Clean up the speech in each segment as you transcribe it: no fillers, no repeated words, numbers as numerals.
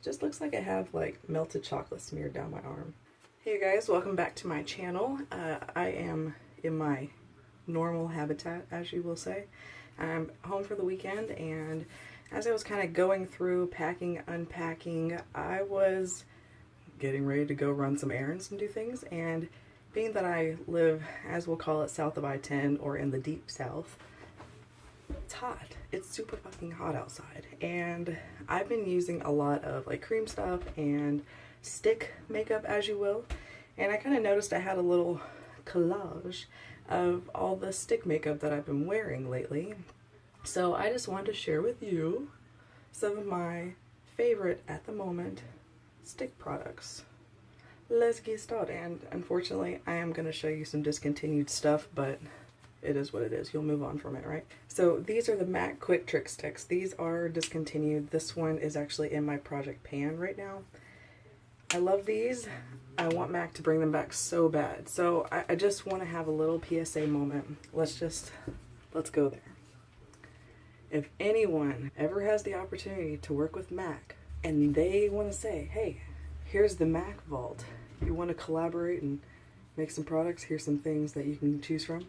Just looks like I have like melted chocolate smeared down my arm. Hey guys, welcome back to my channel. I am in my normal habitat, as you will say. I'm home for the weekend, and as I was kind of going through packing, unpacking, I was getting ready to go run some errands and do things, and being that I live, as we'll call it, south of I-10 or in the deep south, it's hot. It's super fucking hot outside, and I've been using a lot of like cream stuff and stick makeup, as you will, and I kind of noticed I had a little collage of all the stick makeup that I've been wearing lately. So I just wanted to share with you some of my favorite at the moment stick products. Let's get started. And unfortunately, I am going to show you some discontinued stuff, but it is what it is. You'll move on from it, right? So these are the MAC Quick Trick Sticks. These are discontinued. This one is actually in my project pan right now. I love these. I want MAC to bring them back so bad. So I just want to have a little PSA moment. Let's go there. If anyone ever has the opportunity to work with MAC and they want to say, hey, here's the MAC vault. You want to collaborate and make some products? Here's some things that you can choose from.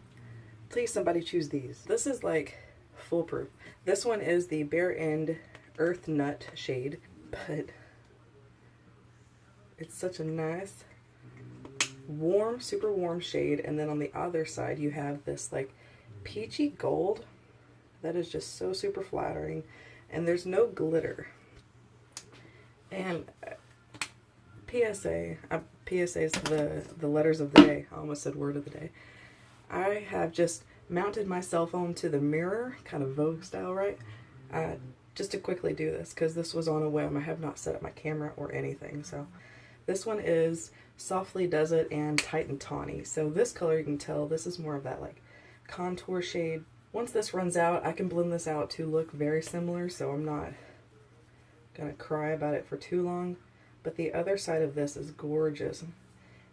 Please, somebody choose these. This is like foolproof. This one is the Bare End Earth Nut shade, but it's such a nice, warm, super warm shade. And then on the other side, you have this like peachy gold that is just so super flattering. And there's no glitter. And PSA is the letters of the day. I almost said word of the day. I have just mounted my cell phone to the mirror, kind of Vogue style, right? Just to quickly do this, because this was on a whim. I have not set up my camera or anything. So this one is Softly Does It and Tight and Tawny. So this color, you can tell, this is more of that like contour shade. Once this runs out, I can blend this out to look very similar, so I'm not gonna cry about it for too long. But the other side of this is gorgeous.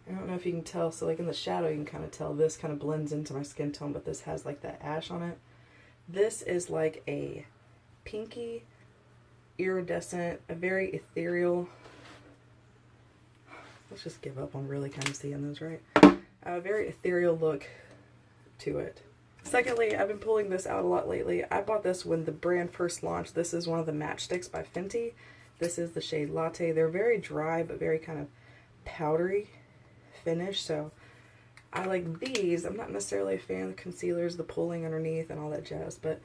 I don't know if you can tell, so like in the shadow you can kind of tell this kind of blends into my skin tone, but this has like that ash on it. This is like a pinky, iridescent, a very ethereal, let's just give up on really kind of seeing those, right? A very ethereal look to it. Secondly, I've been pulling this out a lot lately. I bought this when the brand first launched. This is one of the matchsticks by Fenty. This is the shade Latte. They're very dry, but very kind of powdery finish, so I like these. I'm not necessarily a fan of the concealers, the pulling underneath and all that jazz, but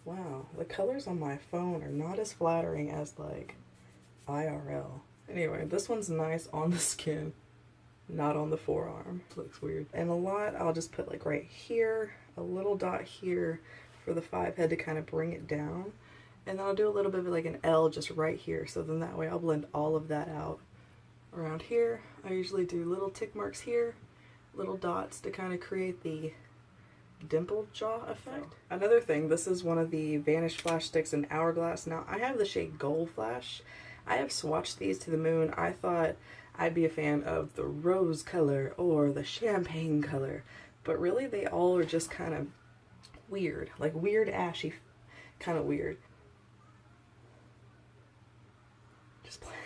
wow, the colors on my phone are not as flattering as like IRL. Anyway, this one's nice on the skin, not on the forearm. Looks weird. And a lot, I'll just put like right here, a little dot here for the 5 head to kind of bring it down. And then I'll do a little bit of like an L just right here. So then that way I'll blend all of that out. Around here, I usually do little tick marks here, little dots to kind of create the dimpled jaw effect. Another thing, this is one of the Vanish Flash Sticks in Hourglass. Now, I have the shade Gold Flash. I have swatched these to the moon. I thought I'd be a fan of the rose color or the champagne color, but really they all are just kind of weird, like weird ashy, kind of weird. Just playing.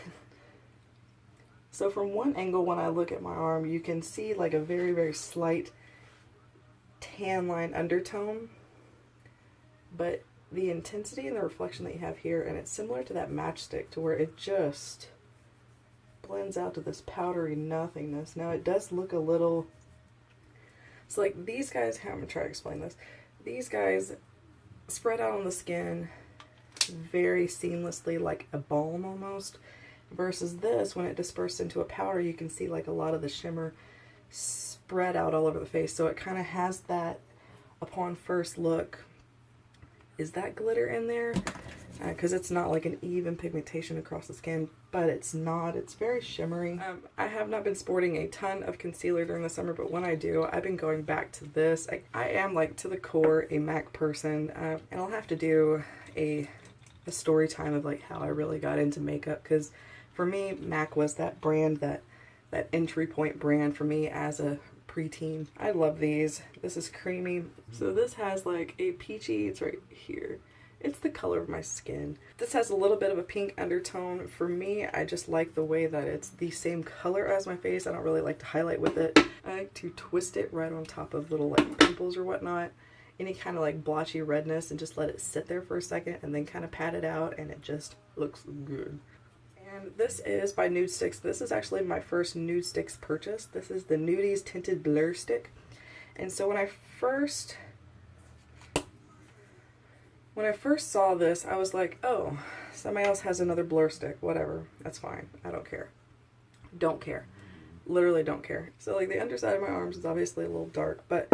So from one angle, when I look at my arm, you can see like a very, very slight tan line undertone, but the intensity and the reflection that you have here, and it's similar to that matchstick to where it just blends out to this powdery nothingness. Now it does look a little, it's like these guys, I'm gonna try to explain this. These guys spread out on the skin very seamlessly, like a balm almost, versus this, when it dispersed into a powder, you can see like a lot of the shimmer spread out all over the face. So it kind of has that, upon first look, is that glitter in there? Because it's not like an even pigmentation across the skin, but it's not. It's very shimmery. I have not been sporting a ton of concealer during the summer, but when I do, I've been going back to this. I am like to the core a MAC person, and I'll have to do a story time of like how I really got into makeup, because for me, MAC was that brand, that entry point brand for me as a preteen. I love these. This is creamy. So this has like a peachy, it's right here. It's the color of my skin. This has a little bit of a pink undertone. For me, I just like the way that it's the same color as my face. I don't really like to highlight with it. I like to twist it right on top of little like pimples or whatnot. Any kind of like blotchy redness, and just let it sit there for a second and then kind of pat it out, and it just looks good. And this is by Nude Sticks. This is actually my first Nude Sticks purchase. This is the Nudies Tinted Blur Stick. And so when I first saw this, I was like, oh, somebody else has another blur stick. Whatever. That's fine. I don't care. Don't care. Literally don't care. So like the underside of my arms is obviously a little dark, but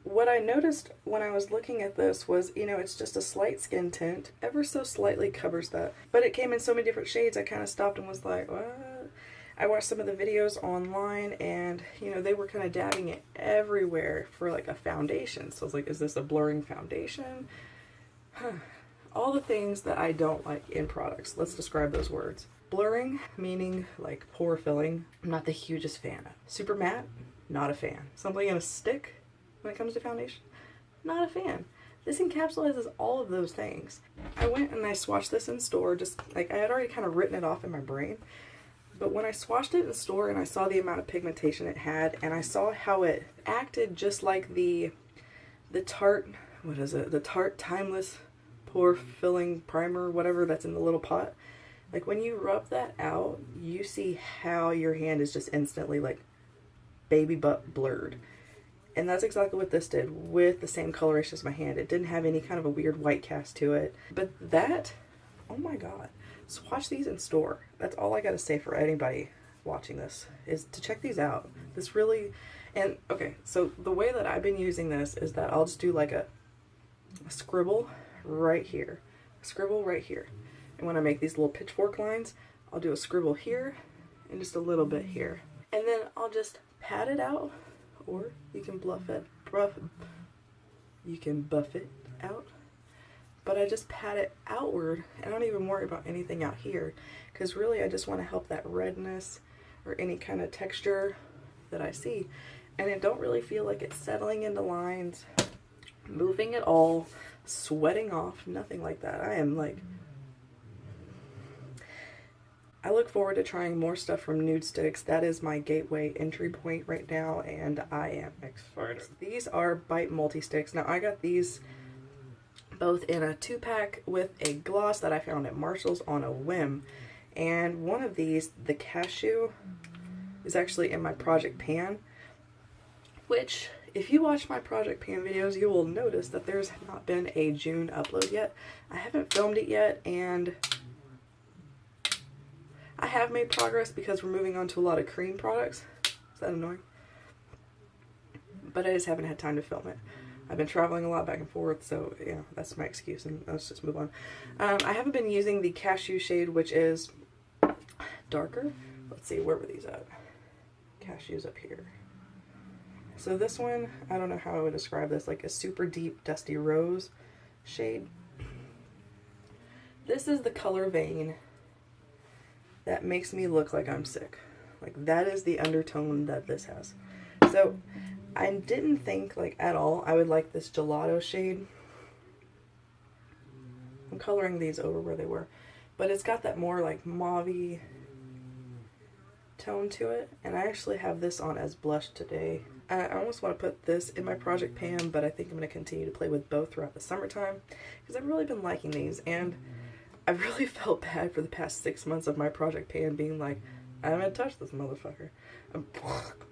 what I noticed when I was looking at this was, you know, it's just a slight skin tint, ever so slightly covers that. But it came in so many different shades, I kind of stopped and was like, what? I watched some of the videos online, and, you know, they were kind of dabbing it everywhere for like a foundation. So I was like, is this a blurring foundation? All the things that I don't like in products. Let's describe those words. Blurring, meaning like pore filling, I'm not the hugest fan of. Super matte, not a fan. Something in a stick when it comes to foundation, not a fan. This encapsulates all of those things. I went and I swatched this in store, just like I had already kind of written it off in my brain. But when I swatched it in store and I saw the amount of pigmentation it had, and I saw how it acted just like the Tarte, what is it? The Tarte Timeless Pore Filling Primer, whatever that's in the little pot. Like when you rub that out, you see how your hand is just instantly like baby butt blurred. And that's exactly what this did with the same coloration as my hand. It didn't have any kind of a weird white cast to it. But that, oh my god. Swatch these in store. That's all I gotta say for anybody watching this, is to check these out. This really, and okay, so the way that I've been using this is that I'll just do like a scribble right here. A scribble right here. And when I make these little pitchfork lines, I'll do a scribble here and just a little bit here. And then I'll just pat it out. Or you can you can buff it out. But I just pat it outward. I don't even worry about anything out here, because really I just want to help that redness or any kind of texture that I see. And I don't really feel like it's settling into lines, moving at all, sweating off, nothing like that. I look forward to trying more stuff from Nude Sticks. That is my gateway entry point right now, and I am excited. These are Bite Multi-Sticks. Now, I got these both in a 2-pack with a gloss that I found at Marshall's on a whim. And one of these, the cashew, is actually in my Project Pan, which, if you watch my Project Pan videos, you will notice that there's not been a June upload yet. I haven't filmed it yet, and I have made progress because we're moving on to a lot of cream products. Is that annoying? But I just haven't had time to film it. I've been traveling a lot back and forth, so yeah, that's my excuse, and let's just move on. I haven't been using the cashew shade, which is darker. Let's see, where were these at? Cashews up here. So this one, I don't know how I would describe this, like a super deep dusty rose shade. This is the color vein that makes me look like I'm sick. Like, that is the undertone that this has. So I didn't think like at all I would like this gelato shade. I'm coloring these over where they were, but it's got that more like mauve-y tone to it, and I actually have this on as blush today. I almost want to put this in my Project Pan, but I think I'm going to continue to play with both throughout the summertime, because I've really been liking these, and I've really felt bad for the past 6 months of my Project Pan being like, I haven't touched this motherfucker.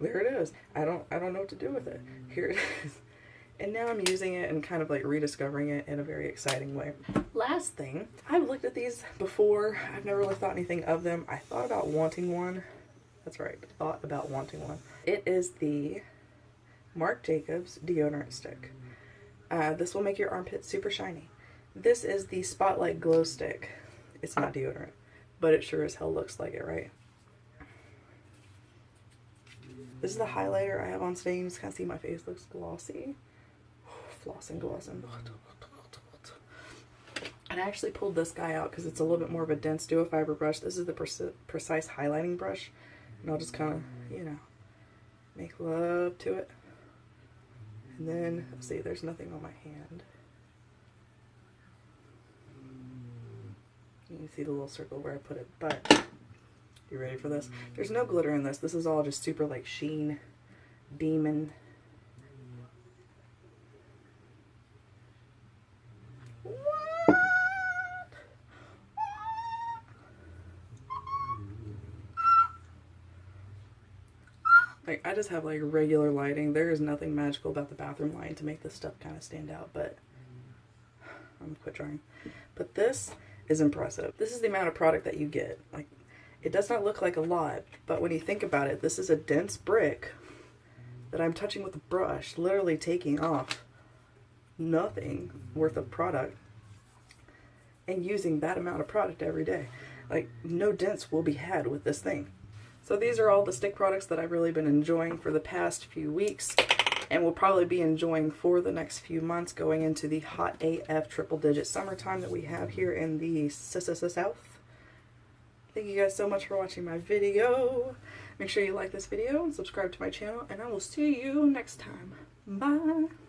There it is. I don't know what to do with it. Here it is. And now I'm using it and kind of like rediscovering it in a very exciting way. Last thing, I've looked at these before. I've never really thought anything of them. I thought about wanting one. That's right, thought about wanting one. It is the Marc Jacobs deodorant stick. This will make your armpits super shiny. This is the Spotlight Glow Stick. It's not deodorant, but it sure as hell looks like it, right? This is the highlighter I have on today. You just kind of see my face looks glossy. Flossing, glossing. And I actually pulled this guy out because it's a little bit more of a dense duo fiber brush. This is the precise highlighting brush. And I'll just kind of, you know, make love to it. And then, let's see, there's nothing on my hand. You can see the little circle where I put it, but you ready for this? There's no glitter in this. This is all just super like sheen, beaming. Like, I just have like regular lighting. There is nothing magical about the bathroom lighting to make this stuff kind of stand out, but I'm gonna quit trying. But this is impressive. This is the amount of product that you get. Like, it does not look like a lot, but when you think about it, this is a dense brick that I'm touching with a brush, literally taking off nothing worth of product and using that amount of product every day. Like, no dents will be had with this thing. So these are all the stick products that I've really been enjoying for the past few weeks and will probably be enjoying for the next few months going into the hot AF triple digit summertime that we have here in the South. Thank you guys so much for watching my video. Make sure you like this video and subscribe to my channel, and I will see you next time. Bye!